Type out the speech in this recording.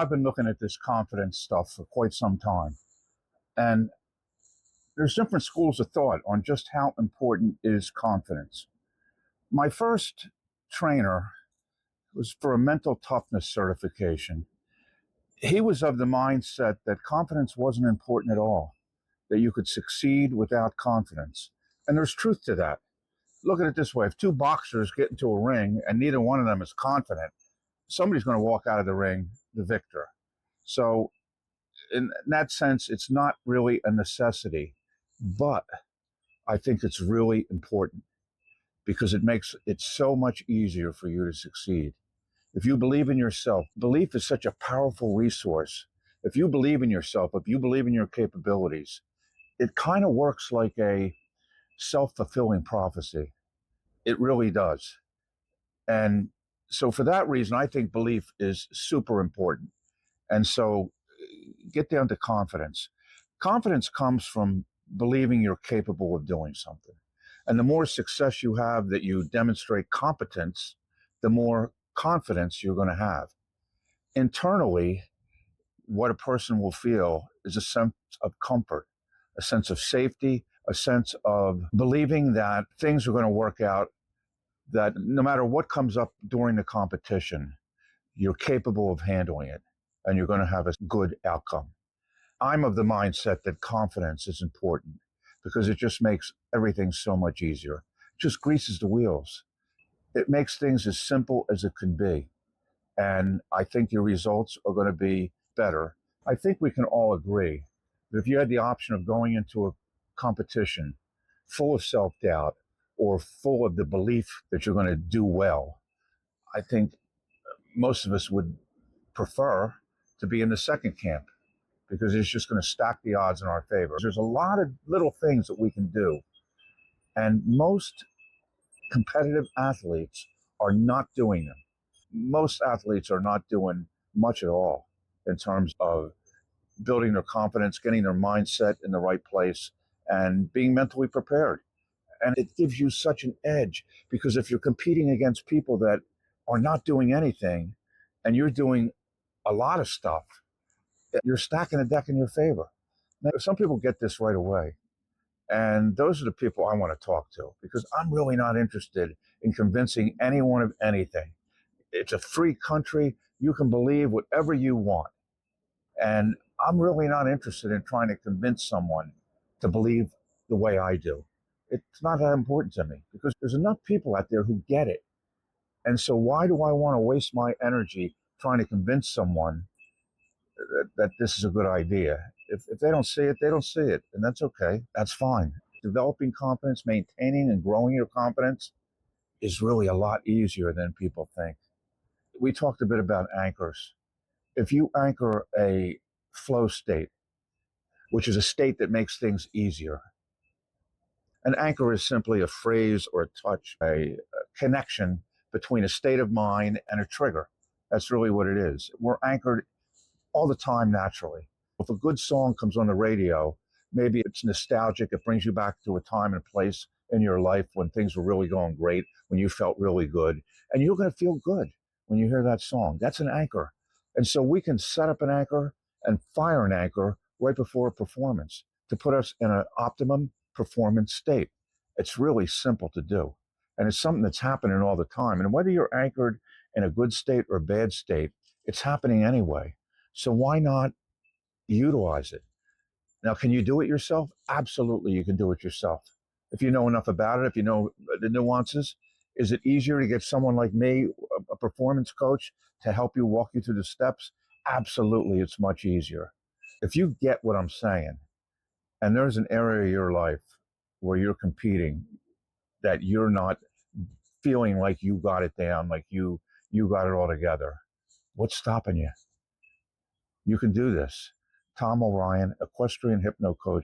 I've been looking at this confidence stuff for quite some time. And there's different schools of thought on just how important is confidence. My first trainer was for a mental toughness certification. He was of the mindset that confidence wasn't important at all, that you could succeed without confidence. And there's truth to that. Look at it this way: if two boxers get into a ring and neither one of them is confident, somebody's going to walk out of the ring the victor. So in that sense, it's not really a necessity, but I think it's really important because it makes it so much easier for you to succeed. If you believe in yourself, belief is such a powerful resource. If you believe in yourself, if you believe in your capabilities, it kind of works like a self fulfilling prophecy. It really does. And so, for that reason, I think belief is super important. And so, get down to confidence. Confidence comes from believing you're capable of doing something. And the more success you have that you demonstrate competence, the more confidence you're going to have. Internally, what a person will feel is a sense of comfort, a sense of safety, a sense of believing that things are going to work out, that no matter what comes up during the competition, you're capable of handling it and you're going to have a good outcome. I'm of the mindset that confidence is important because it just makes everything so much easier. It just greases the wheels. It makes things as simple as it can be. And I think your results are going to be better. I think we can all agree that if you had the option of going into a competition full of self doubt or full of the belief that you're going to do well, I think most of us would prefer to be in the second camp because it's just going to stack the odds in our favor. There's a lot of little things that we can do, and most competitive athletes are not doing them. Most athletes are not doing much at all in terms of building their confidence, getting their mindset in the right place, and being mentally prepared. And it gives you such an edge because if you're competing against people that are not doing anything and you're doing a lot of stuff, you're stacking the deck in your favor. Now, some people get this right away. And those are the people I want to talk to because I'm really not interested in convincing anyone of anything. It's a free country. You can believe whatever you want. And I'm really not interested in trying to convince someone to believe the way I do. It's not that important to me because there's enough people out there who get it. And so why do I want to waste my energy trying to convince someone that this is a good idea? If they don't see it, they don't see it. And that's okay. That's fine. Developing confidence, maintaining and growing your confidence is really a lot easier than people think. We talked a bit about anchors. If you anchor a flow state, which is a state that makes things easier, an anchor is simply a phrase or a touch, a connection between a state of mind and a trigger. That's really what it is. We're anchored all the time naturally. If a good song comes on the radio, maybe it's nostalgic, it brings you back to a time and place in your life when things were really going great, when you felt really good, and you're going to feel good when you hear that song. That's an anchor. And so we can set up an anchor and fire an anchor right before a performance to put us in an optimum performance state. It's really simple to do. And it's something that's happening all the time. And whether you're anchored in a good state or a bad state, it's happening anyway. So why not utilize it? Now, can you do it yourself? Absolutely, you can do it yourself. If you know enough about it, if you know the nuances, is it easier to get someone like me, a performance coach, to help you walk you through the steps? Absolutely, it's much easier. If you get what I'm saying, and there's an area of your life where you're competing that you're not feeling like you got it down, like you got it all together, what's stopping you? You can do this. Tom O'Ryan, equestrian hypno coach.